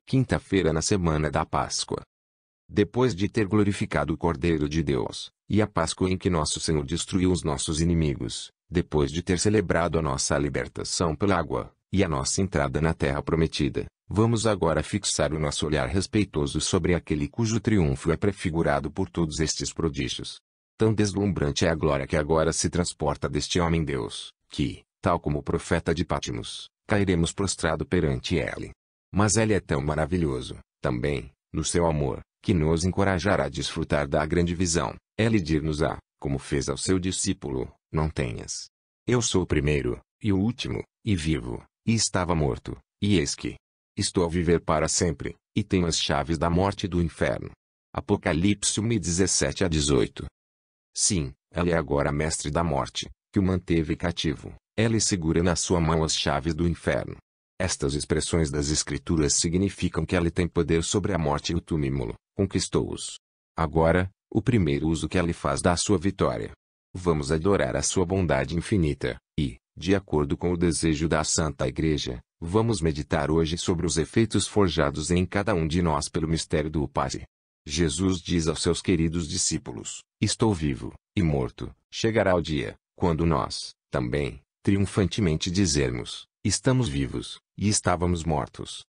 quinta-feira na semana da Páscoa. Depois de ter glorificado o Cordeiro de Deus, e a Páscoa em que nosso Senhor destruiu os nossos inimigos, depois de ter celebrado a nossa libertação pela água, e a nossa entrada na terra prometida, vamos agora fixar o nosso olhar respeitoso sobre aquele cujo triunfo é prefigurado por todos estes prodígios. Tão deslumbrante é a glória que agora se transporta deste homem-Deus, que, tal como o profeta de Pátimos, cairemos prostrado perante ele. Mas ele é tão maravilhoso, também, no seu amor, que nos encorajará a desfrutar da grande visão. Ele dir-nos-á, como fez ao seu discípulo: não tenhas. Eu sou o primeiro, e o último, e vivo, e estava morto, e eis que estou a viver para sempre, e tenho as chaves da morte e do inferno. Apocalipse 1:17-18. Sim, ele é agora mestre da morte, que o manteve cativo. Ele segura na sua mão as chaves do inferno. Estas expressões das Escrituras significam que ele tem poder sobre a morte e o túmulo, conquistou-os. Agora, o primeiro uso que ele faz da sua vitória. Vamos adorar a sua bondade infinita, e, de acordo com o desejo da Santa Igreja, vamos meditar hoje sobre os efeitos forjados em cada um de nós pelo mistério do Pai. Jesus diz aos seus queridos discípulos: estou vivo, e morto. Chegará o dia, quando nós, também, triunfantemente dizermos: estamos vivos, e estávamos mortos.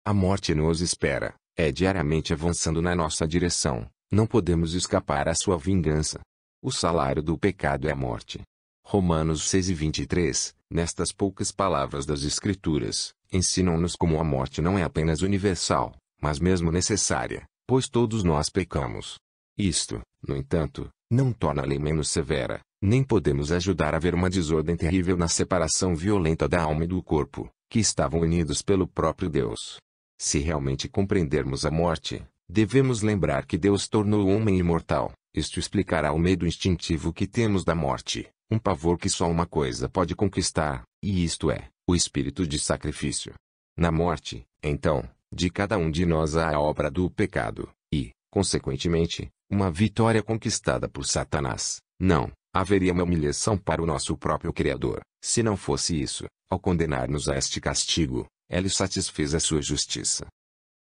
A morte nos espera, é diariamente avançando na nossa direção, não podemos escapar à sua vingança. O salário do pecado é a morte. Romanos 6:23, nestas poucas palavras das Escrituras, ensinam-nos como a morte não é apenas universal, mas mesmo necessária, pois todos nós pecamos. Isto, no entanto, não torna a lei menos severa, nem podemos ajudar a ver uma desordem terrível na separação violenta da alma e do corpo, que estavam unidos pelo próprio Deus. Se realmente compreendermos a morte, devemos lembrar que Deus tornou o homem imortal. Isto explicará o medo instintivo que temos da morte, um pavor que só uma coisa pode conquistar, e isto é, o espírito de sacrifício. Na morte, então, de cada um de nós há a obra do pecado, e, consequentemente, uma vitória conquistada por Satanás. Não, haveria uma humilhação para o nosso próprio Criador, se não fosse isso, ao condenar-nos a este castigo, ele satisfez a sua justiça.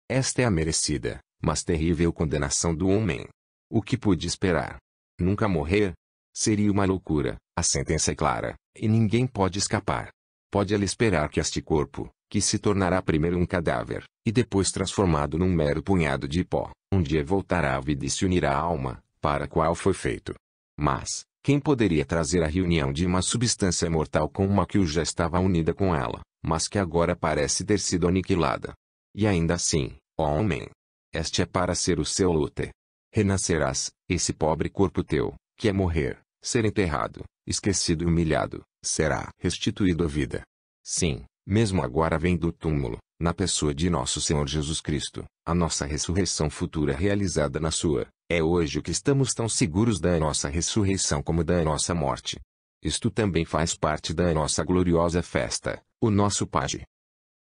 Esta é a merecida, mas terrível condenação do homem. O que pude esperar? Nunca morrer? Seria uma loucura, a sentença é clara, e ninguém pode escapar. Pode ele esperar que este corpo, que se tornará primeiro um cadáver, e depois transformado num mero punhado de pó, um dia voltará à vida e se unirá à alma, para a qual foi feito. Mas, quem poderia trazer a reunião de uma substância mortal com uma que já estava unida com ela, mas que agora parece ter sido aniquilada? E ainda assim, ó homem, este é para ser o seu luto. Renascerás, esse pobre corpo teu, que é morrer, ser enterrado, esquecido e humilhado, será restituído à vida. Sim, mesmo agora vem do túmulo, na pessoa de nosso Senhor Jesus Cristo, a nossa ressurreição futura realizada na sua. É hoje o que estamos tão seguros da nossa ressurreição como da nossa morte. Isto também faz parte da nossa gloriosa festa, o nosso Pai.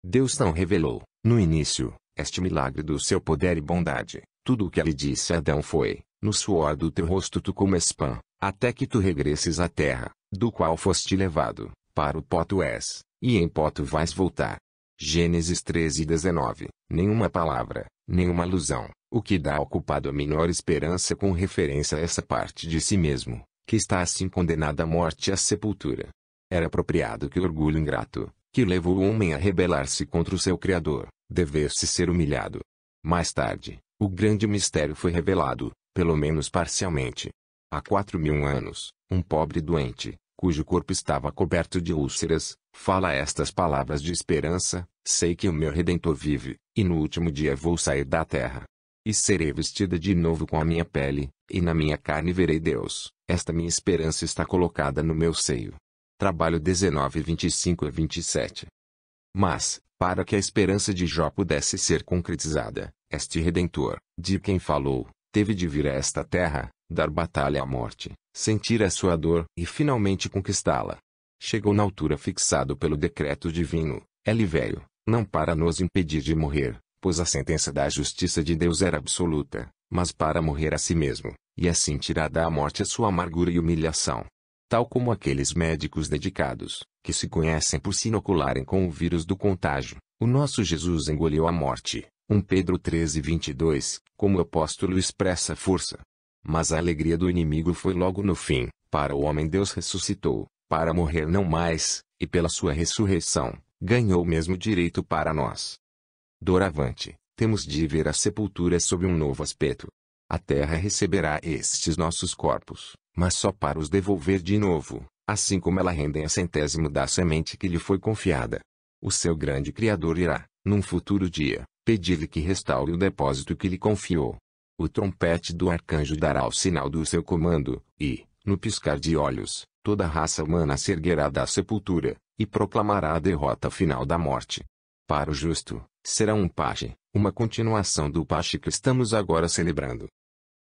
Deus não revelou, no início, este milagre do seu poder e bondade. Tudo o que ele disse a Adão foi: no suor do teu rosto tu comes pão, até que tu regresses à terra, do qual foste levado, para o pó tu és, e em pó tu vais voltar. Gênesis 13:19. Nenhuma palavra, nenhuma alusão, o que dá ao culpado a menor esperança com referência a essa parte de si mesmo, que está assim condenada à morte e à sepultura. Era apropriado que o orgulho ingrato, que levou o homem a rebelar-se contra o seu Criador, devesse ser humilhado. Mais tarde, o grande mistério foi revelado, pelo menos parcialmente. Há 4.000 anos, um pobre doente, cujo corpo estava coberto de úlceras, fala estas palavras de esperança: sei que o meu Redentor vive, e no último dia vou sair da terra. E serei vestida de novo com a minha pele, e na minha carne verei Deus. Esta minha esperança está colocada no meu seio. Trabalho 19:25-27. Mas, para que a esperança de Jó pudesse ser concretizada, este Redentor, de quem falou, teve de vir a esta terra, dar batalha à morte, sentir a sua dor e finalmente conquistá-la. Chegou na altura fixado pelo decreto divino. Ele veio, não para nos impedir de morrer, pois a sentença da justiça de Deus era absoluta, mas para morrer a si mesmo, e assim tirar da morte a sua amargura e humilhação. Tal como aqueles médicos dedicados, que se conhecem por se inocularem com o vírus do contágio, o nosso Jesus engoliu a morte, 1 Pedro 13:22, como o apóstolo expressa força. Mas a alegria do inimigo foi logo no fim. Para o homem Deus ressuscitou, para morrer não mais, e pela sua ressurreição, ganhou o mesmo direito para nós. Doravante, temos de ver a sepultura sob um novo aspecto. A terra receberá estes nossos corpos, mas só para os devolver de novo, assim como ela rende a centésimo da semente que lhe foi confiada. O seu grande Criador irá, num futuro dia, pedir-lhe que restaure o depósito que lhe confiou. O trompete do arcanjo dará o sinal do seu comando, e, no piscar de olhos, toda a raça humana se erguerá da sepultura, e proclamará a derrota final da morte. Para o justo, será um pache, uma continuação do pache que estamos agora celebrando.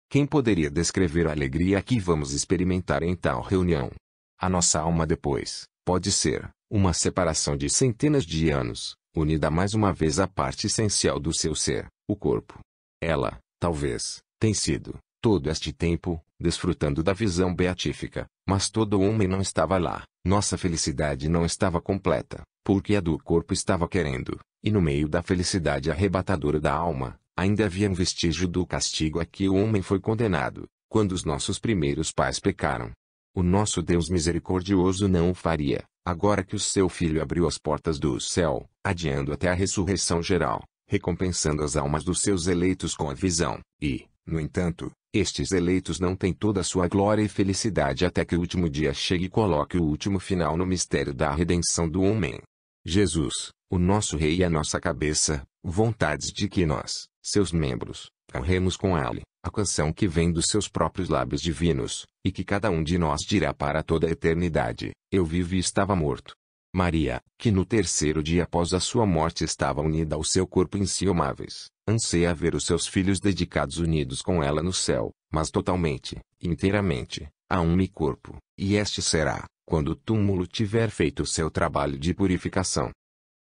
Quem poderia descrever a alegria que vamos experimentar em tal reunião? A nossa alma depois, pode ser, uma separação de centenas de anos, unida mais uma vez à parte essencial do seu ser, o corpo. Ela, talvez, tem sido, todo este tempo, desfrutando da visão beatífica, mas todo homem não estava lá, nossa felicidade não estava completa, porque a do corpo estava querendo, e no meio da felicidade arrebatadora da alma, ainda havia um vestígio do castigo a que o homem foi condenado, quando os nossos primeiros pais pecaram. O nosso Deus misericordioso não o faria, agora que o seu Filho abriu as portas do céu, adiando até a ressurreição geral, recompensando as almas dos seus eleitos com a visão, e, no entanto, estes eleitos não têm toda a sua glória e felicidade até que o último dia chegue e coloque o último final no mistério da redenção do homem. Jesus, o nosso Rei e a nossa cabeça, vontades de que nós, seus membros, honremos com ele, a canção que vem dos seus próprios lábios divinos, e que cada um de nós dirá para toda a eternidade: eu vivo e estava morto. Maria, que no terceiro dia após a sua morte estava unida ao seu corpo insiomáveis, anseia ver os seus filhos dedicados unidos com ela no céu, mas totalmente, inteiramente, a um corpo, e este será, quando o túmulo tiver feito o seu trabalho de purificação.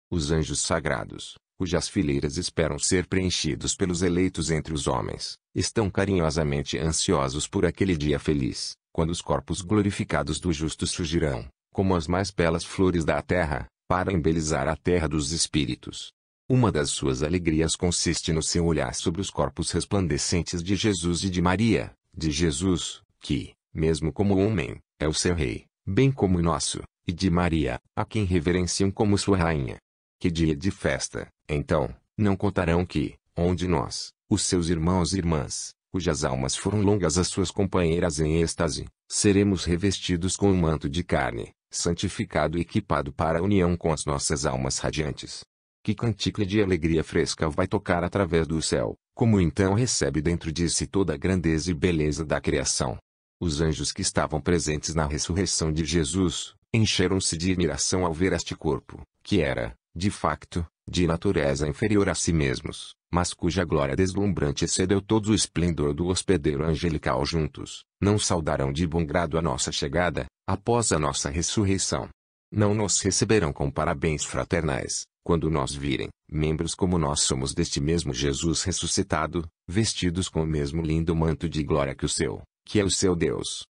Os anjos sagrados, cujas fileiras esperam ser preenchidos pelos eleitos entre os homens, estão carinhosamente ansiosos por aquele dia feliz, quando os corpos glorificados dos justos surgirão, como as mais belas flores da terra, para embelezar a terra dos espíritos. Uma das suas alegrias consiste no seu olhar sobre os corpos resplandecentes de Jesus e de Maria, de Jesus, que, mesmo como homem, é o seu Rei, bem como o nosso, e de Maria, a quem reverenciam como sua Rainha. Que dia de festa, então, não contarão que, onde nós, os seus irmãos e irmãs, cujas almas foram longas as suas companheiras em êxtase, seremos revestidos com um manto de carne, santificado e equipado para a união com as nossas almas radiantes. Que canticle de alegria fresca vai tocar através do céu, como então recebe dentro de si toda a grandeza e beleza da criação. Os anjos que estavam presentes na ressurreição de Jesus, encheram-se de admiração ao ver este corpo, que era, de facto, de natureza inferior a si mesmos, mas cuja glória deslumbrante excedeu todo o esplendor do hospedeiro angelical juntos. Não saudarão de bom grado a nossa chegada, após a nossa ressurreição. Não nos receberão com parabéns fraternais, quando nós virem, membros como nós somos deste mesmo Jesus ressuscitado, vestidos com o mesmo lindo manto de glória que o seu, que é o seu Deus.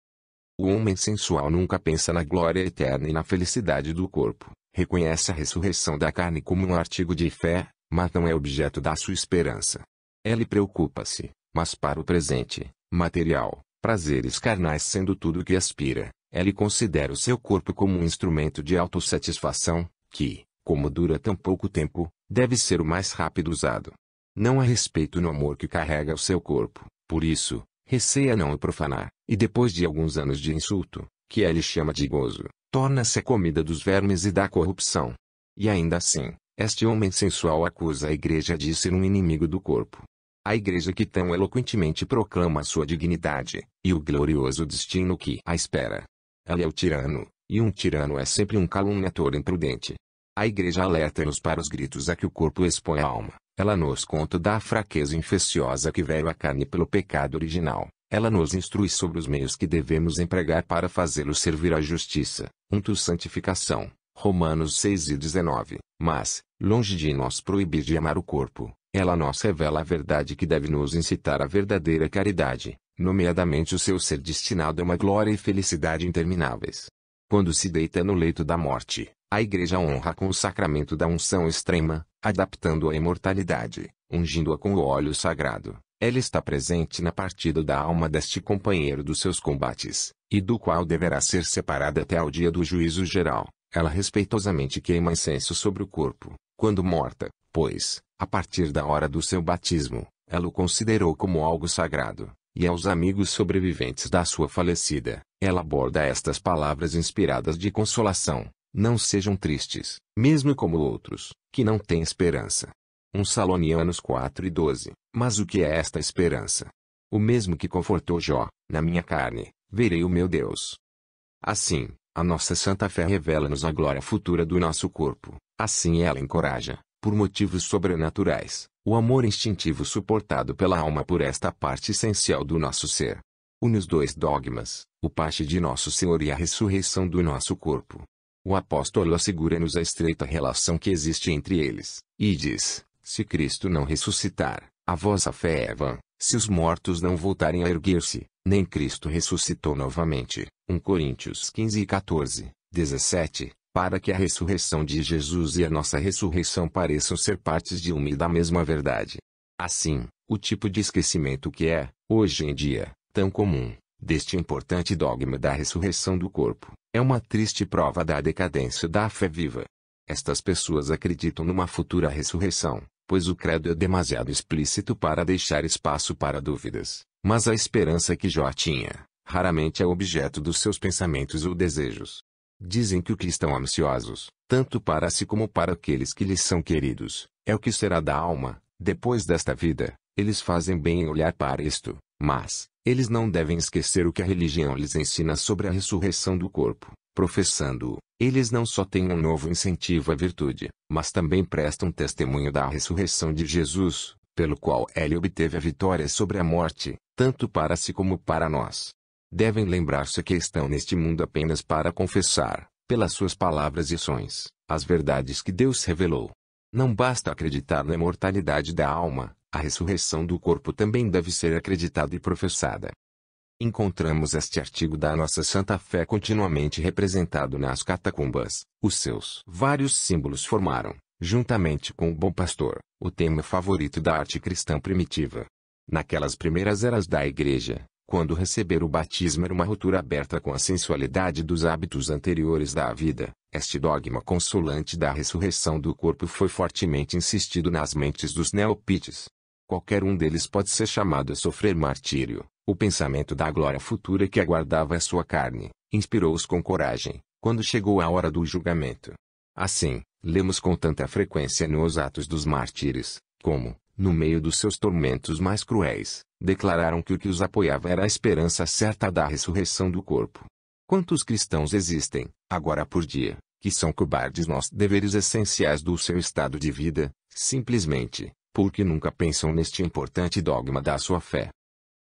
O homem sensual nunca pensa na glória eterna e na felicidade do corpo. Reconhece a ressurreição da carne como um artigo de fé, mas não é objeto da sua esperança. Ele preocupa-se, mas para o presente, material, prazeres carnais sendo tudo o que aspira, ele considera o seu corpo como um instrumento de autossatisfação, que, como dura tão pouco tempo, deve ser o mais rápido usado. Não há respeito no amor que carrega o seu corpo, por isso, receia não o profanar, e depois de alguns anos de insulto, que ele chama de gozo, torna-se a comida dos vermes e da corrupção. E ainda assim, este homem sensual acusa a igreja de ser um inimigo do corpo. A igreja que tão eloquentemente proclama a sua dignidade, e o glorioso destino que a espera. Ela é o tirano, e um tirano é sempre um caluniador imprudente. A igreja alerta-nos para os gritos a que o corpo expõe a alma. Ela nos conta da fraqueza infecciosa que veio à carne pelo pecado original. Ela nos instrui sobre os meios que devemos empregar para fazê-lo servir à justiça, santificação. Romanos 6:19. Mas, longe de nós proibir de amar o corpo, ela nos revela a verdade que deve nos incitar à verdadeira caridade, nomeadamente o seu ser destinado a uma glória e felicidade intermináveis. Quando se deita no leito da morte, a igreja honra com o sacramento da unção extrema, adaptando a imortalidade, ungindo-a com o óleo sagrado. Ela está presente na partida da alma deste companheiro dos seus combates, e do qual deverá ser separada até ao dia do juízo geral. Ela respeitosamente queima incenso sobre o corpo, quando morta, pois, a partir da hora do seu batismo, ela o considerou como algo sagrado, e aos amigos sobreviventes da sua falecida, ela aborda estas palavras inspiradas de consolação: não sejam tristes, mesmo como outros, que não têm esperança. 1 Salonianos 4:12. Mas o que é esta esperança? O mesmo que confortou Jó: na minha carne, verei o meu Deus. Assim, a nossa santa fé revela-nos a glória futura do nosso corpo. Assim ela encoraja, por motivos sobrenaturais, o amor instintivo suportado pela alma por esta parte essencial do nosso ser. Une os dois dogmas, o pache de nosso Senhor e a ressurreição do nosso corpo. O apóstolo assegura-nos a estreita relação que existe entre eles, e diz: se Cristo não ressuscitar, a vossa fé é vã. Se os mortos não voltarem a erguer-se, nem Cristo ressuscitou novamente. 1 Coríntios 15:14, 17. Para que a ressurreição de Jesus e a nossa ressurreição pareçam ser partes de uma e da mesma verdade. Assim, o tipo de esquecimento que é, hoje em dia, tão comum, deste importante dogma da ressurreição do corpo, é uma triste prova da decadência da fé viva. Estas pessoas acreditam numa futura ressurreição, pois o credo é demasiado explícito para deixar espaço para dúvidas, mas a esperança que Jó tinha, raramente é objeto dos seus pensamentos ou desejos. Dizem que o que estão ansiosos, tanto para si como para aqueles que lhes são queridos, é o que será da alma, depois desta vida. Eles fazem bem em olhar para isto, mas, eles não devem esquecer o que a religião lhes ensina sobre a ressurreição do corpo. Professando-o, eles não só têm um novo incentivo à virtude, mas também prestam testemunho da ressurreição de Jesus, pelo qual ele obteve a vitória sobre a morte, tanto para si como para nós. Devem lembrar-se que estão neste mundo apenas para confessar, pelas suas palavras e ações, as verdades que Deus revelou. Não basta acreditar na imortalidade da alma, a ressurreição do corpo também deve ser acreditada e professada. Encontramos este artigo da nossa Santa Fé continuamente representado nas catacumbas. Os seus vários símbolos formaram, juntamente com o Bom Pastor, o tema favorito da arte cristã primitiva. Naquelas primeiras eras da Igreja, quando receber o batismo era uma ruptura aberta com a sensualidade dos hábitos anteriores da vida, este dogma consolante da ressurreição do corpo foi fortemente insistido nas mentes dos neopítes. Qualquer um deles pode ser chamado a sofrer martírio. O pensamento da glória futura que aguardava a sua carne, inspirou-os com coragem, quando chegou a hora do julgamento. Assim, lemos com tanta frequência nos Atos dos Mártires, como, no meio dos seus tormentos mais cruéis, declararam que o que os apoiava era a esperança certa da ressurreição do corpo. Quantos cristãos existem, agora por dia, que são cobardes nos deveres essenciais do seu estado de vida, simplesmente, porque nunca pensam neste importante dogma da sua fé?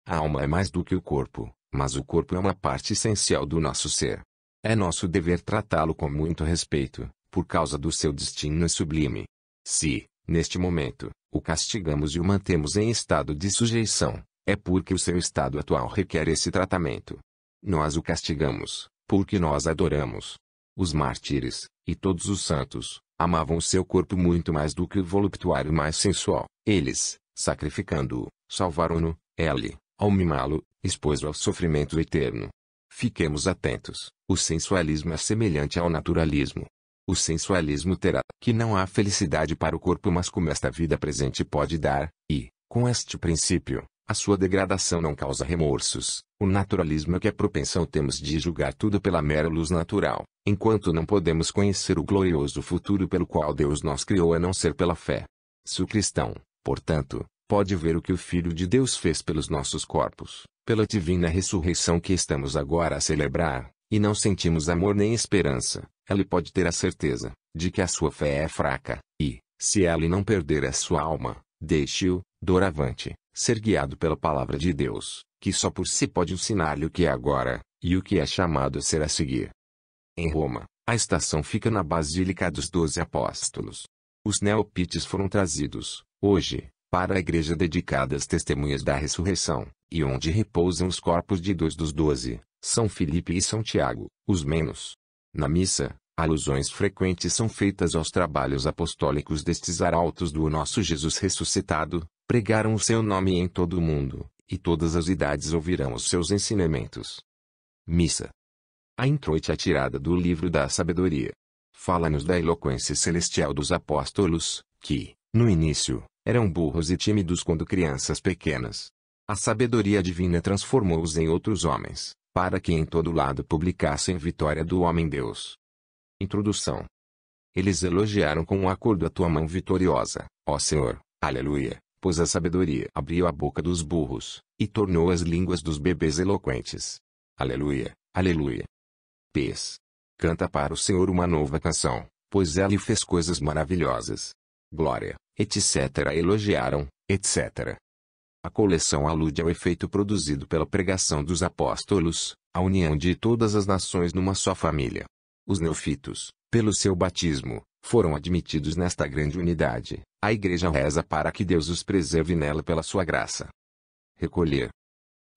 A alma é mais do que o corpo, mas o corpo é uma parte essencial do nosso ser. É nosso dever tratá-lo com muito respeito, por causa do seu destino sublime. Se, neste momento, o castigamos e o mantemos em estado de sujeição, é porque o seu estado atual requer esse tratamento. Nós o castigamos, porque nós adoramos. Os mártires, e todos os santos, amavam o seu corpo muito mais do que o voluptuário mais sensual. Eles, sacrificando-o, salvaram-no, ao mimá-lo, expôs-o ao sofrimento eterno. Fiquemos atentos, o sensualismo é semelhante ao naturalismo. O sensualismo terá que não há felicidade para o corpo mas como esta vida presente pode dar, e, com este princípio, a sua degradação não causa remorsos. O naturalismo é que a propensão temos de julgar tudo pela mera luz natural, enquanto não podemos conhecer o glorioso futuro pelo qual Deus nos criou a não ser pela fé. Se o cristão, portanto, pode ver o que o Filho de Deus fez pelos nossos corpos, pela divina ressurreição que estamos agora a celebrar, e não sentimos amor nem esperança, ele pode ter a certeza de que a sua fé é fraca, e, se ele não perder a sua alma, deixe-o, doravante, ser guiado pela palavra de Deus, que só por si pode ensinar-lhe o que é agora, e o que é chamado a ser a seguir. Em Roma, a estação fica na Basílica dos 12 Apóstolos. Os neopítes foram trazidos, hoje, para a igreja dedicada às testemunhas da ressurreição, e onde repousam os corpos de 2 dos 12, São Filipe e São Tiago, os menos. Na missa, Alusões frequentes são feitas aos trabalhos apostólicos destes arautos do nosso Jesus ressuscitado, pregaram o seu nome em todo o mundo, e todas as idades ouvirão os seus ensinamentos. Missa. A introite é tirada do livro da sabedoria. Fala-nos da eloquência celestial dos apóstolos, que, no início, eram burros e tímidos quando crianças pequenas. A sabedoria divina transformou-os em outros homens, para que em todo lado publicassem a vitória do homem-Deus. Introdução. Eles elogiaram com um acordo a tua mão vitoriosa, ó Senhor, aleluia, pois a sabedoria abriu a boca dos burros, e tornou as línguas dos bebês eloquentes. Aleluia, aleluia. Pes. Canta para o Senhor uma nova canção, pois ele fez coisas maravilhosas. Glória, etc. Elogiaram, etc. A coleção alude ao efeito produzido pela pregação dos apóstolos, a união de todas as nações numa só família. Os neofitos, pelo seu batismo, foram admitidos nesta grande unidade. A Igreja reza para que Deus os preserve nela pela sua graça. Recolher.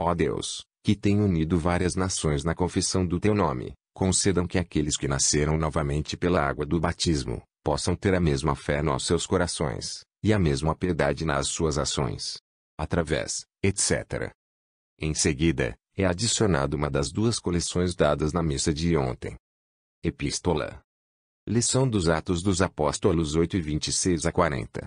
Ó Deus, que tem unido várias nações na confissão do teu nome, concedam que aqueles que nasceram novamente pela água do batismo, possam ter a mesma fé nos seus corações, e a mesma piedade nas suas ações. Através, etc. Em seguida, é adicionada uma das duas coleções dadas na missa de ontem. Epístola. Lição dos Atos dos Apóstolos 8:26-40.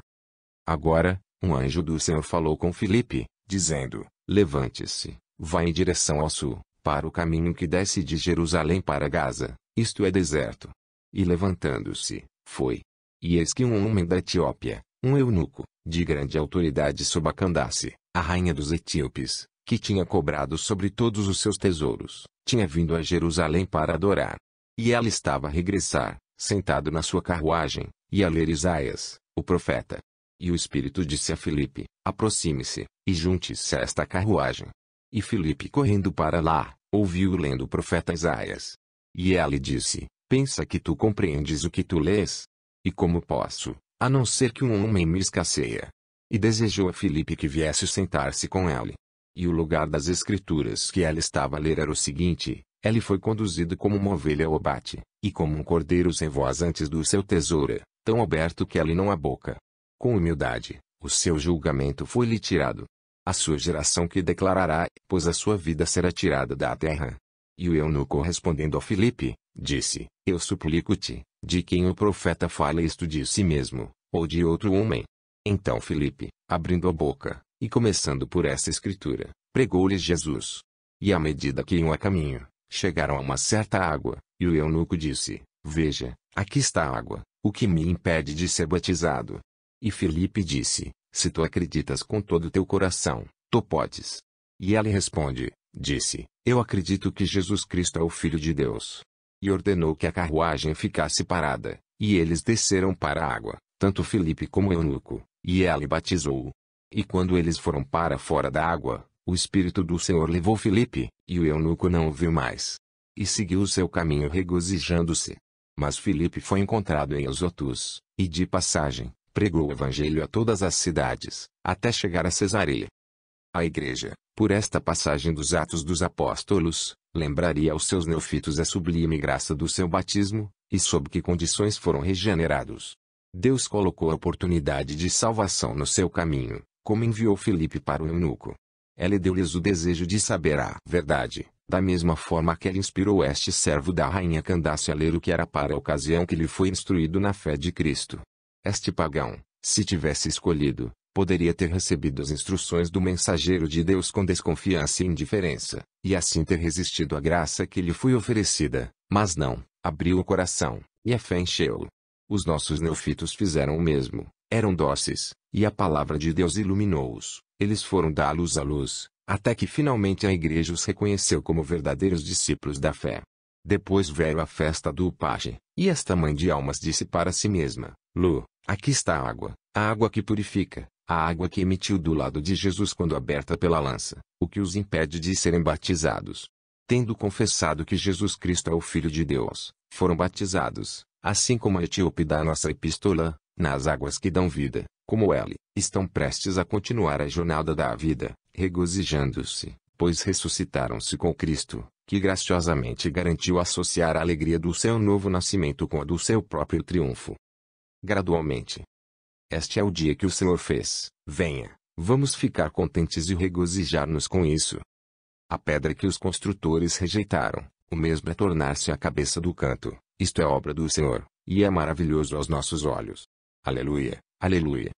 Agora, um anjo do Senhor falou com Filipe, dizendo: Levante-se, vá em direção ao sul, para o caminho que desce de Jerusalém para Gaza, isto é deserto. E levantando-se, foi. E eis que um homem da Etiópia, um eunuco, de grande autoridade sob a Candace, a rainha dos etíopes, que tinha cobrado sobre todos os seus tesouros, tinha vindo a Jerusalém para adorar. E ela estava a regressar, sentado na sua carruagem, e a ler Isaías, o profeta. E o Espírito disse a Filipe: aproxime-se, e junte-se a esta carruagem. E Filipe correndo para lá, ouviu lendo o profeta Isaías. E ela lhe disse: pensa que tu compreendes o que tu lês? E como posso, a não ser que um homem me escasseia? E desejou a Filipe que viesse sentar-se com ele. E o lugar das escrituras que ela estava a ler era o seguinte: ele foi conduzido como uma ovelha ao abate, e como um cordeiro sem voz antes do seu tesouro, tão aberto que ele não a boca. Com humildade, o seu julgamento foi-lhe tirado. A sua geração que declarará, pois a sua vida será tirada da terra. E o eunuco respondendo a Filipe, disse: eu suplico-te, de quem o profeta fala isto de si mesmo, ou de outro homem? Então Filipe, abrindo a boca, e começando por essa escritura, pregou-lhes Jesus. E à medida que iam a caminho, chegaram a uma certa água, e o eunuco disse: veja, aqui está a água, o que me impede de ser batizado? E Filipe disse: se tu acreditas com todo o teu coração, tu podes. E ele responde, disse: eu acredito que Jesus Cristo é o Filho de Deus. E ordenou que a carruagem ficasse parada, e eles desceram para a água, tanto Filipe como o eunuco, e ele batizou-o. E quando eles foram para fora da água, o Espírito do Senhor levou Filipe, e o eunuco não o viu mais. E seguiu o seu caminho regozijando-se. Mas Filipe foi encontrado em Azotus, e de passagem, pregou o evangelho a todas as cidades, até chegar a Cesareia. A Igreja, por esta passagem dos Atos dos Apóstolos, lembraria aos seus neofitos a sublime graça do seu batismo, e sob que condições foram regenerados. Deus colocou a oportunidade de salvação no seu caminho, como enviou Filipe para o eunuco. Ele deu-lhes o desejo de saber a verdade, da mesma forma que ele inspirou este servo da rainha Candace a ler o que era para a ocasião que lhe foi instruído na fé de Cristo. Este pagão, se tivesse escolhido, poderia ter recebido as instruções do mensageiro de Deus com desconfiança e indiferença, e assim ter resistido à graça que lhe foi oferecida, mas não, abriu o coração, e a fé encheu-o. Os nossos neofitos fizeram o mesmo, eram dóceis, e a palavra de Deus iluminou-os, eles foram dar luz à luz, até que finalmente a Igreja os reconheceu como verdadeiros discípulos da fé. Depois veio a festa do pajem, e esta mãe de almas disse para si mesma: Lu, aqui está a água que purifica, a água que emitiu do lado de Jesus quando aberta pela lança, o que os impede de serem batizados. Tendo confessado que Jesus Cristo é o Filho de Deus, foram batizados, assim como a etíope da nossa epístola, nas águas que dão vida, como ele, estão prestes a continuar a jornada da vida, regozijando-se, pois ressuscitaram-se com Cristo, que graciosamente garantiu associar a alegria do seu novo nascimento com a do seu próprio triunfo. Gradualmente. Este é o dia que o Senhor fez. Venha, vamos ficar contentes e regozijar-nos com isso. A pedra que os construtores rejeitaram, o mesmo é tornar-se a cabeça do canto. Isto é obra do Senhor, e é maravilhoso aos nossos olhos. Aleluia, aleluia.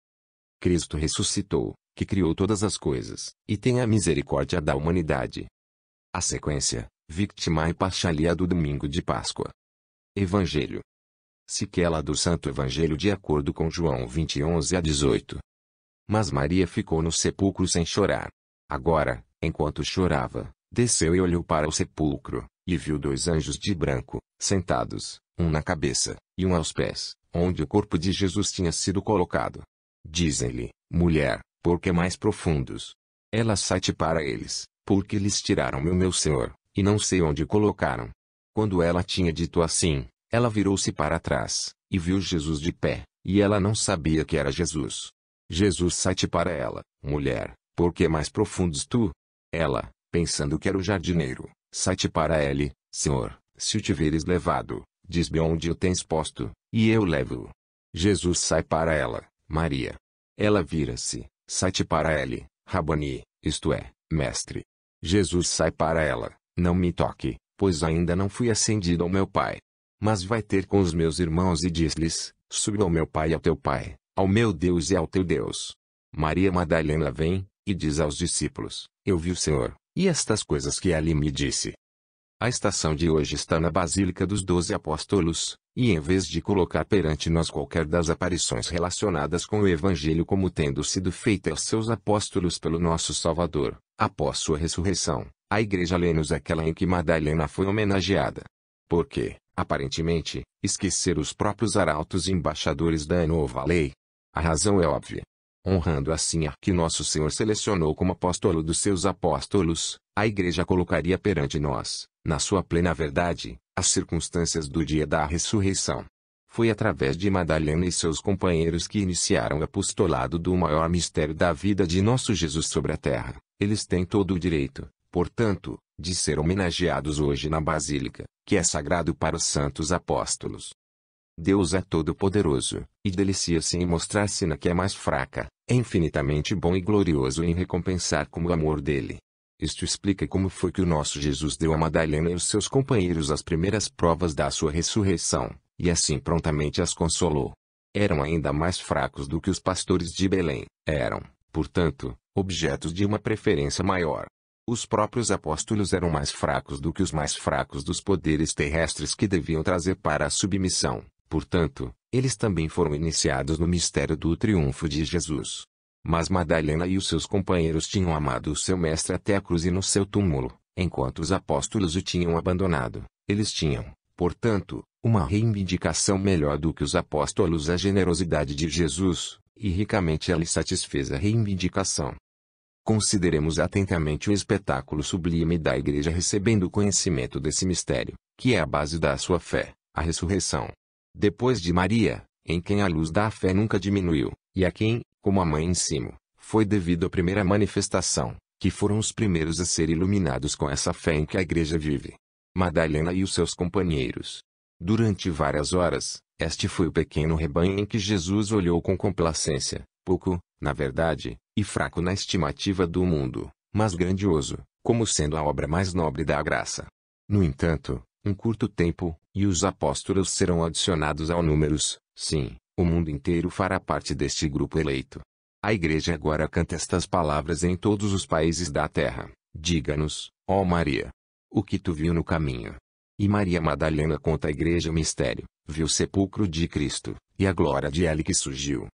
Cristo ressuscitou, que criou todas as coisas, e tem a misericórdia da humanidade. A sequência, Victima e Pachalia do domingo de Páscoa. Evangelho. Sequela do Santo Evangelho de acordo com João 20, 11 a 18. Mas Maria ficou no sepulcro sem chorar. Agora, enquanto chorava, desceu e olhou para o sepulcro, e viu 2 anjos de branco, sentados, um na cabeça, e um aos pés, onde o corpo de Jesus tinha sido colocado. Dizem-lhe, mulher, por que mais profundos? Ela sai-te para eles, porque lhes tiraram meu Senhor, e não sei onde colocaram. Quando ela tinha dito assim, ela virou-se para trás, e viu Jesus de pé, e ela não sabia que era Jesus. Jesus sai-te para ela, mulher, por que mais profundos tu? Ela, pensando que era o jardineiro, sai-te para ele, Senhor, se o tiveres levado, diz-me onde o tens posto, e eu levo-o. Jesus sai para ela, Maria. Ela vira-se, sai-te para ele, Raboni, isto é, mestre. Jesus sai para ela, não me toque, pois ainda não fui ascendido ao meu Pai. Mas vai ter com os meus irmãos e diz-lhes, subi ao meu Pai e ao teu Pai, ao meu Deus e ao teu Deus. Maria Madalena vem, e diz aos discípulos, eu vi o Senhor, e estas coisas que ali me disse. A estação de hoje está na Basílica dos 12 Apóstolos, e em vez de colocar perante nós qualquer das aparições relacionadas com o Evangelho como tendo sido feita aos seus apóstolos pelo nosso Salvador, após sua ressurreição, a Igreja lê-nos aquela em que Madalena foi homenageada. Porque, aparentemente, esquecer os próprios arautos e embaixadores da nova lei? A razão é óbvia. Honrando assim a que nosso Senhor selecionou como apóstolo dos seus apóstolos, a Igreja colocaria perante nós, na sua plena verdade, as circunstâncias do dia da ressurreição. Foi através de Madalena e seus companheiros que iniciaram o apostolado do maior mistério da vida de nosso Jesus sobre a terra. Eles têm todo o direito, portanto, de ser homenageados hoje na Basílica, que é sagrado para os santos apóstolos. Deus é todo-poderoso, e delicia-se em mostrar-se na que é mais fraca, é infinitamente bom e glorioso em recompensar como o amor dele. Isto explica como foi que o nosso Jesus deu a Madalena e os seus companheiros as primeiras provas da sua ressurreição, e assim prontamente as consolou. Eram ainda mais fracos do que os pastores de Belém, eram, portanto, objetos de uma preferência maior. Os próprios apóstolos eram mais fracos do que os mais fracos dos poderes terrestres que deviam trazer para a submissão. Portanto, eles também foram iniciados no mistério do triunfo de Jesus. Mas Madalena e os seus companheiros tinham amado o seu mestre até a cruz e no seu túmulo, enquanto os apóstolos o tinham abandonado. Eles tinham, portanto, uma reivindicação melhor do que os apóstolos a generosidade de Jesus, e ricamente ela lhe satisfez a reivindicação. Consideremos atentamente o espetáculo sublime da Igreja recebendo o conhecimento desse mistério, que é a base da sua fé, a ressurreição. Depois de Maria, em quem a luz da fé nunca diminuiu, e a quem, como a mãe em cima, foi devido à primeira manifestação, que foram os primeiros a ser iluminados com essa fé em que a Igreja vive. Madalena e os seus companheiros. Durante várias horas, este foi o pequeno rebanho em que Jesus olhou com complacência, pouco, na verdade, e fraco na estimativa do mundo, mas grandioso, como sendo a obra mais nobre da graça. No entanto, um curto tempo, e os apóstolos serão adicionados ao números, sim, o mundo inteiro fará parte deste grupo eleito. A Igreja agora canta estas palavras em todos os países da terra. Diga-nos, ó Maria, o que tu viu no caminho. E Maria Madalena conta à Igreja o mistério, viu o sepulcro de Cristo, e a glória de ele que surgiu.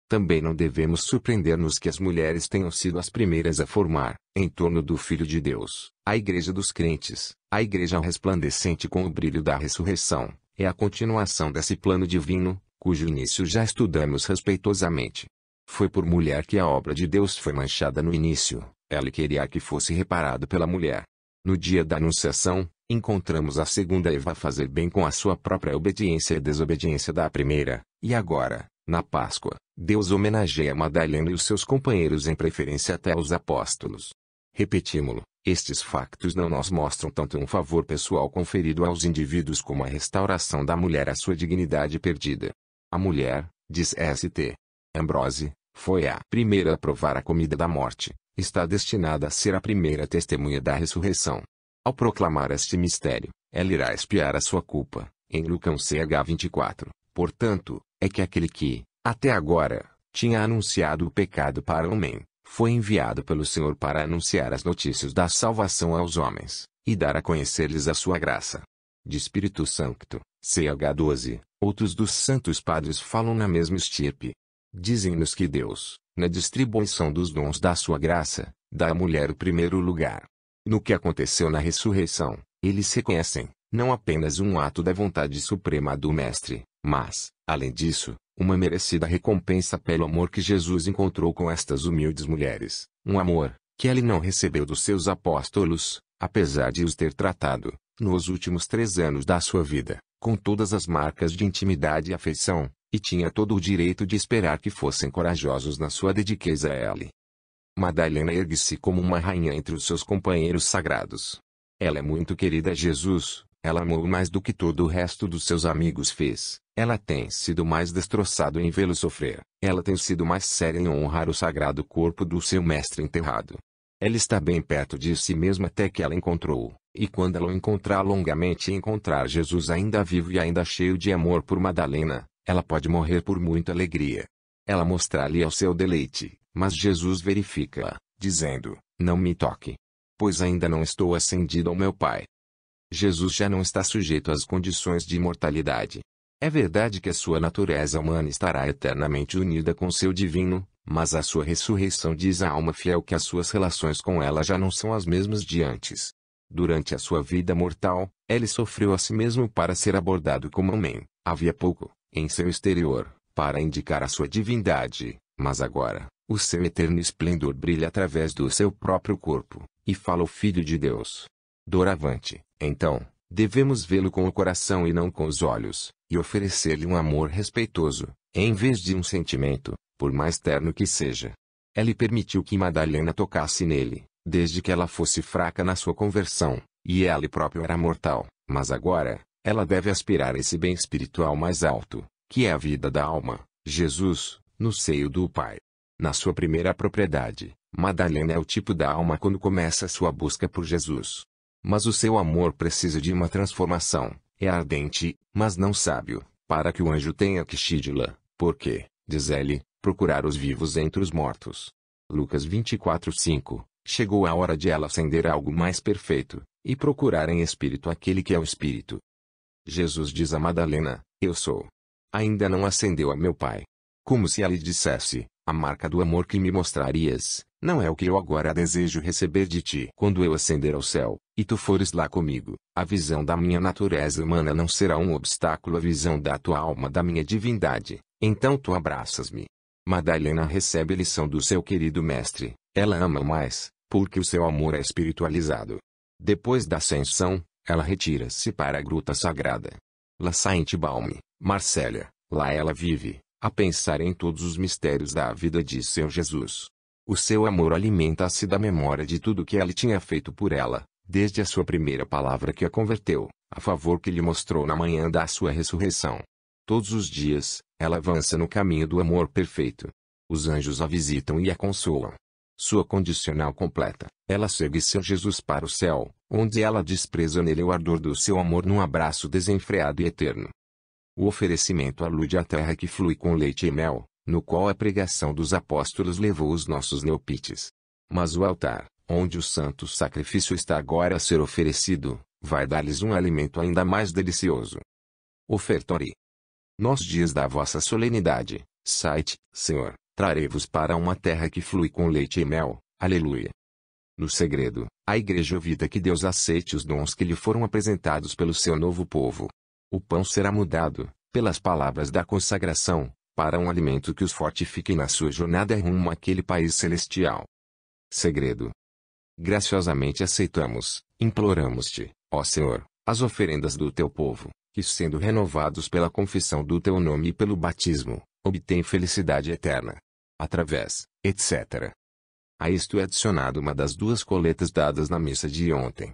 Também não devemos surpreender-nos que as mulheres tenham sido as primeiras a formar, em torno do Filho de Deus, a Igreja dos crentes, a Igreja resplandecente com o brilho da ressurreição, é a continuação desse plano divino, cujo início já estudamos respeitosamente. Foi por mulher que a obra de Deus foi manchada no início, ela queria que fosse reparado pela mulher. No dia da Anunciação, encontramos a segunda Eva fazer bem com a sua própria obediência e desobediência da primeira, e agora, na Páscoa, Deus homenageia Madalena e os seus companheiros em preferência até aos apóstolos. Repetímo-lo, Estes factos não nos mostram tanto um favor pessoal conferido aos indivíduos como a restauração da mulher à sua dignidade perdida. A mulher, diz St. Ambrose, foi a primeira a provar a comida da morte, está destinada a ser a primeira testemunha da ressurreição. Ao proclamar este mistério, ela irá expiar a sua culpa, em Lucas ch 24, portanto, é que aquele que, até agora, tinha anunciado o pecado para o homem, foi enviado pelo Senhor para anunciar as notícias da salvação aos homens, e dar a conhecer-lhes a sua graça. De Espírito Santo, ch 12, outros dos santos padres falam na mesma estirpe. Dizem-nos que Deus, na distribuição dos dons da sua graça, dá à mulher o primeiro lugar. No que aconteceu na ressurreição, eles reconhecem, não apenas um ato da vontade suprema do Mestre, mas, além disso, uma merecida recompensa pelo amor que Jesus encontrou com estas humildes mulheres, um amor, que ele não recebeu dos seus apóstolos, apesar de os ter tratado, nos últimos 3 anos da sua vida, com todas as marcas de intimidade e afeição, e tinha todo o direito de esperar que fossem corajosos na sua dediqueza a ele. Madalena ergue-se como uma rainha entre os seus companheiros sagrados. Ela é muito querida a Jesus, ela amou mais do que todo o resto dos seus amigos fez. Ela tem sido mais destroçada em vê-lo sofrer. Ela tem sido mais séria em honrar o sagrado corpo do seu mestre enterrado. Ela está bem perto de si mesma até que ela encontrou, e quando ela o encontrar longamente e encontrar Jesus ainda vivo e ainda cheio de amor por Madalena, ela pode morrer por muita alegria. Ela mostrar-lhe ao seu deleite, mas Jesus verifica-a, dizendo, não me toque. Pois ainda não estou ascendido ao meu Pai. Jesus já não está sujeito às condições de imortalidade. É verdade que a sua natureza humana estará eternamente unida com seu divino, mas a sua ressurreição diz à alma fiel que as suas relações com ela já não são as mesmas de antes. Durante a sua vida mortal, ele sofreu a si mesmo para ser abordado como homem, havia pouco, em seu exterior, para indicar a sua divindade, mas agora, o seu eterno esplendor brilha através do seu próprio corpo, e fala o Filho de Deus. Doravante, então, devemos vê-lo com o coração e não com os olhos, e oferecer-lhe um amor respeitoso, em vez de um sentimento, por mais terno que seja. Ele permitiu que Madalena tocasse nele, desde que ela fosse fraca na sua conversão, e ele próprio era mortal, mas agora, ela deve aspirar a esse bem espiritual mais alto, que é a vida da alma, Jesus, no seio do Pai. Na sua primeira propriedade, Madalena é o tipo da alma quando começa sua busca por Jesus. Mas o seu amor precisa de uma transformação, é ardente, mas não sábio, para que o anjo tenha que xídila, porque, diz ele, procurar os vivos entre os mortos. Lucas 24:5, chegou a hora de ela acender algo mais perfeito, e procurar em espírito aquele que é o Espírito. Jesus diz a Madalena, eu sou. Ainda não ascendeu a meu Pai. Como se ela lhe dissesse, a marca do amor que me mostrarias, não é o que eu agora desejo receber de ti. Quando eu ascender ao céu, e tu fores lá comigo, a visão da minha natureza humana não será um obstáculo à visão da tua alma da minha divindade, então tu abraças-me. Madalena recebe a lição do seu querido mestre, ela ama mais, porque o seu amor é espiritualizado. Depois da ascensão, ela retira-se para a gruta sagrada. La Sainte-Baume, Marsella, lá ela vive, a pensar em todos os mistérios da vida de seu Jesus. O seu amor alimenta-se da memória de tudo que ele tinha feito por ela, desde a sua primeira palavra que a converteu, a favor que lhe mostrou na manhã da sua ressurreição. Todos os dias, ela avança no caminho do amor perfeito. Os anjos a visitam e a consolam. Sua condicional completa, ela segue seu Jesus para o céu, onde ela despreza nele o ardor do seu amor num abraço desenfreado e eterno. O oferecimento alude à terra que flui com leite e mel, no qual a pregação dos apóstolos levou os nossos neopites. Mas o altar, onde o santo sacrifício está agora a ser oferecido, vai dar-lhes um alimento ainda mais delicioso. Ofertori. Nos dias da vossa solenidade, site, Senhor, trarei-vos para uma terra que flui com leite e mel, aleluia. No segredo, a igreja ouvida que Deus aceite os dons que lhe foram apresentados pelo seu novo povo. O pão será mudado, pelas palavras da consagração, para um alimento que os fortifique na sua jornada rumo àquele país celestial. Segredo. Graciosamente aceitamos, imploramos-te, ó Senhor, as oferendas do teu povo, que sendo renovados pela confissão do teu nome e pelo batismo, obtêm felicidade eterna. Através, etc. A isto é adicionado uma das duas coletas dadas na missa de ontem.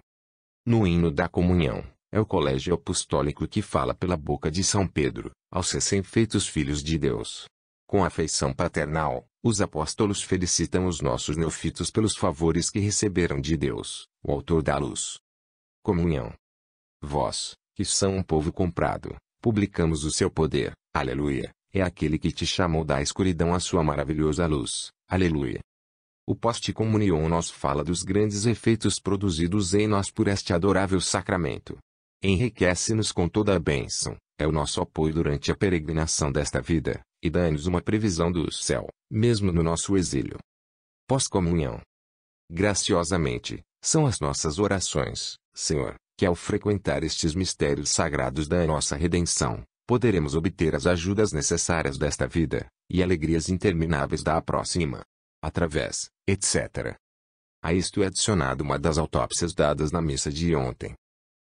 No hino da comunhão, é o colégio apostólico que fala pela boca de São Pedro, aos recém-feitos filhos de Deus. Com afeição paternal, os apóstolos felicitam os nossos neófitos pelos favores que receberam de Deus, o autor da luz. Comunhão. Vós, que são um povo comprado, publicamos o seu poder, aleluia, é aquele que te chamou da escuridão à sua maravilhosa luz, aleluia. O poste-comunhão nos fala dos grandes efeitos produzidos em nós por este adorável sacramento. Enriquece-nos com toda a bênção, é o nosso apoio durante a peregrinação desta vida, e dá-nos uma previsão do céu, mesmo no nosso exílio. Pós-comunhão. Graciosamente, são as nossas orações, Senhor, que ao frequentar estes mistérios sagrados da nossa redenção, poderemos obter as ajudas necessárias desta vida, e alegrias intermináveis da próxima. Através, etc. A isto é adicionado uma das autópsias dadas na missa de ontem.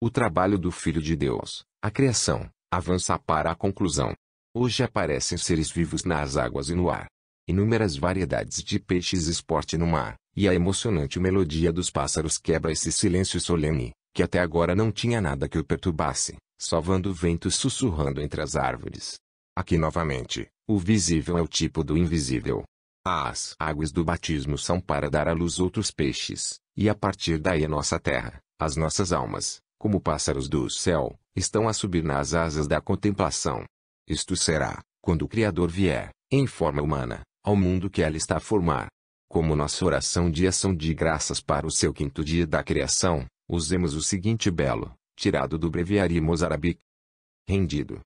O trabalho do Filho de Deus, a criação, avança para a conclusão. Hoje aparecem seres vivos nas águas e no ar. Inúmeras variedades de peixes esporte no mar, e a emocionante melodia dos pássaros quebra esse silêncio solene, que até agora não tinha nada que o perturbasse, só vando o vento sussurrando entre as árvores. Aqui novamente, o visível é o tipo do invisível. As águas do batismo são para dar à luz outros peixes, e a partir daí a nossa terra, as nossas almas, como pássaros do céu, estão a subir nas asas da contemplação. Isto será, quando o Criador vier, em forma humana, ao mundo que ela está a formar. Como nossa oração de ação de graças para o seu quinto dia da criação, usemos o seguinte belo, tirado do breviário moçarabique. Rendido.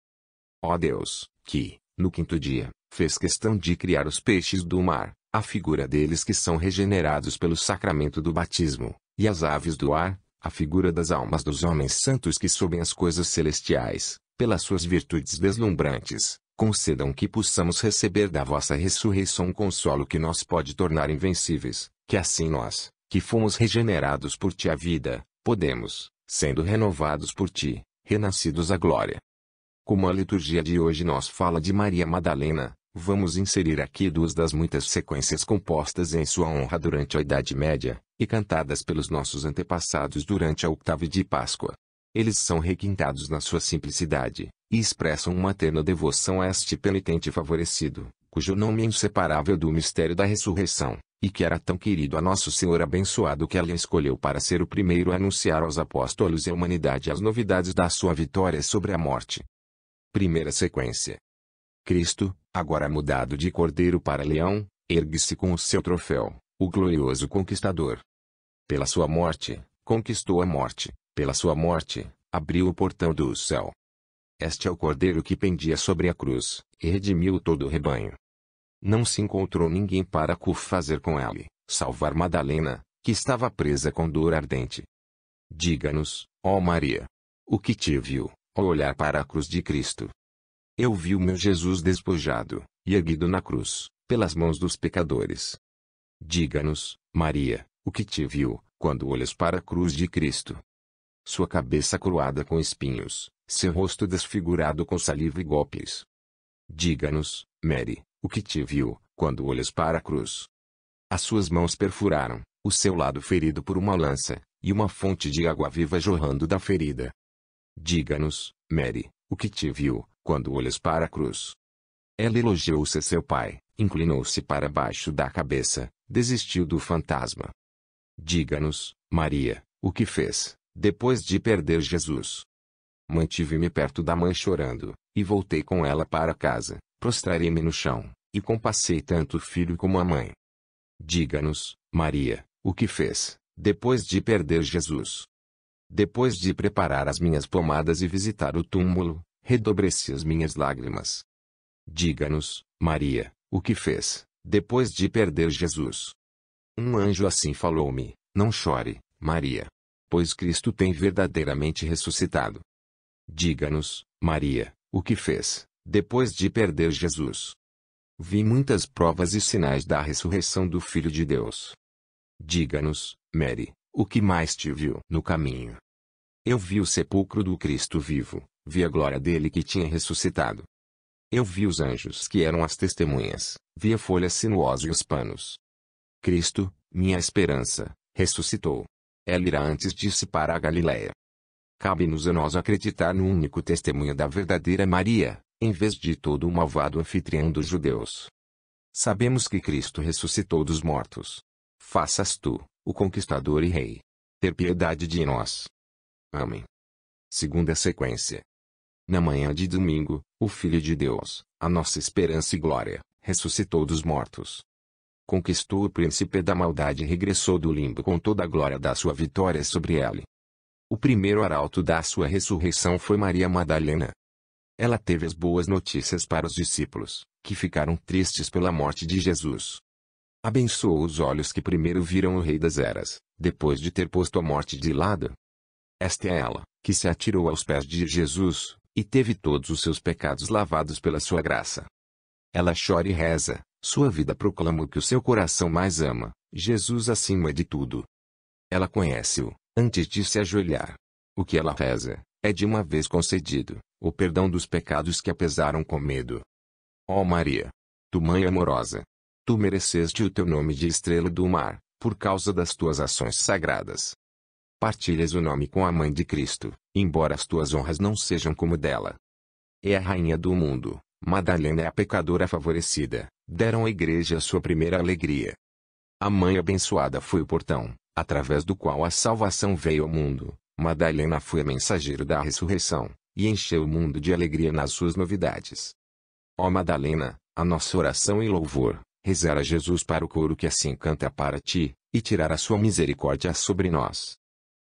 Ó Deus, que, no quinto dia, fez questão de criar os peixes do mar, a figura deles que são regenerados pelo sacramento do batismo, e as aves do ar, a figura das almas dos homens santos que sobem as coisas celestiais, pelas suas virtudes deslumbrantes, concedam que possamos receber da vossa ressurreição um consolo que nos pode tornar invencíveis, que assim nós, que fomos regenerados por ti à vida, podemos, sendo renovados por ti, renascidos à glória. Como a liturgia de hoje nos fala de Maria Madalena, vamos inserir aqui duas das muitas sequências compostas em sua honra durante a Idade Média, e cantadas pelos nossos antepassados durante a octava de Páscoa. Eles são requintados na sua simplicidade, e expressam uma terna devoção a este penitente favorecido, cujo nome é inseparável do mistério da ressurreição, e que era tão querido a Nosso Senhor abençoado que ela escolheu para ser o primeiro a anunciar aos apóstolos e à humanidade as novidades da sua vitória sobre a morte. Primeira sequência. Cristo, agora mudado de cordeiro para leão, ergue-se com o seu troféu, o glorioso conquistador. Pela sua morte, conquistou a morte, pela sua morte, abriu o portão do céu. Este é o cordeiro que pendia sobre a cruz, e redimiu todo o rebanho. Não se encontrou ninguém para fazer com ele, salvar Madalena, que estava presa com dor ardente. Diga-nos, ó Maria, o que te viu, ao olhar para a cruz de Cristo. Eu vi o meu Jesus despojado, e erguido na cruz, pelas mãos dos pecadores. Diga-nos, Maria, o que te viu, quando olhas para a cruz de Cristo. Sua cabeça coroada com espinhos, seu rosto desfigurado com saliva e golpes. Diga-nos, Mary, o que te viu, quando olhas para a cruz. As suas mãos perfuraram, o seu lado ferido por uma lança, e uma fonte de água viva jorrando da ferida. Diga-nos, Mary, o que te viu, quando olhas para a cruz. Ela elogiou-se a seu pai, inclinou-se para baixo da cabeça, desistiu do fantasma. Diga-nos, Maria, o que fez, depois de perder Jesus. Mantive-me perto da mãe chorando, e voltei com ela para casa, prostrarei-me no chão, e compassei tanto o filho como a mãe. Diga-nos, Maria, o que fez, depois de perder Jesus. Depois de preparar as minhas pomadas e visitar o túmulo, redobreci as minhas lágrimas. Diga-nos, Maria, o que fez, depois de perder Jesus. Um anjo assim falou-me, não chore, Maria. Pois Cristo tem verdadeiramente ressuscitado. Diga-nos, Maria, o que fez, depois de perder Jesus. Vi muitas provas e sinais da ressurreição do Filho de Deus. Diga-nos, Mary, o que mais te viu no caminho. Eu vi o sepulcro do Cristo vivo, vi a glória dele que tinha ressuscitado. Eu vi os anjos que eram as testemunhas, vi a folha sinuosa e os panos. Cristo, minha esperança, ressuscitou. Ela irá antes disso para a Galiléia. Cabe-nos a nós acreditar no único testemunho da verdadeira Maria, em vez de todo o malvado anfitrião dos judeus. Sabemos que Cristo ressuscitou dos mortos. Faças tu, o conquistador e rei, ter piedade de nós. Amém. Segunda sequência. Na manhã de domingo, o Filho de Deus, a nossa esperança e glória, ressuscitou dos mortos. Conquistou o príncipe da maldade e regressou do limbo com toda a glória da sua vitória sobre ele. O primeiro arauto da sua ressurreição foi Maria Madalena. Ela teve as boas notícias para os discípulos, que ficaram tristes pela morte de Jesus. Abençoou os olhos que primeiro viram o Rei das Eras, depois de ter posto a morte de lado. Esta é ela, que se atirou aos pés de Jesus, e teve todos os seus pecados lavados pela sua graça. Ela chora e reza, sua vida proclama o que o seu coração mais ama, Jesus acima de tudo. Ela conhece-o, antes de se ajoelhar. O que ela reza, é de uma vez concedido, o perdão dos pecados que a pesaram com medo. Ó Maria! Tu mãe amorosa! Tu mereceste o teu nome de estrela do mar, por causa das tuas ações sagradas. Partilhas o nome com a mãe de Cristo, embora as tuas honras não sejam como dela. É a rainha do mundo, Madalena é a pecadora favorecida, deram à igreja a sua primeira alegria. A mãe abençoada foi o portão, através do qual a salvação veio ao mundo. Madalena foi a mensageira da ressurreição, e encheu o mundo de alegria nas suas novidades. Ó Madalena, a nossa oração e louvor, rezar a Jesus para o coro que assim canta para ti, e tirar a sua misericórdia sobre nós.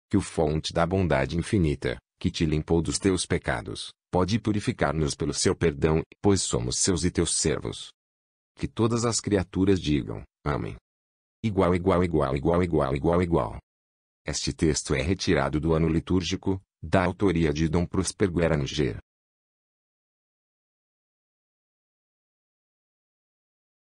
Que o fonte da bondade infinita, que te limpou dos teus pecados, pode purificar-nos pelo seu perdão, pois somos seus e teus servos. Que todas as criaturas digam, amém. Igual. Este texto é retirado do ano litúrgico, da autoria de Dom Próspero Guerra Níger.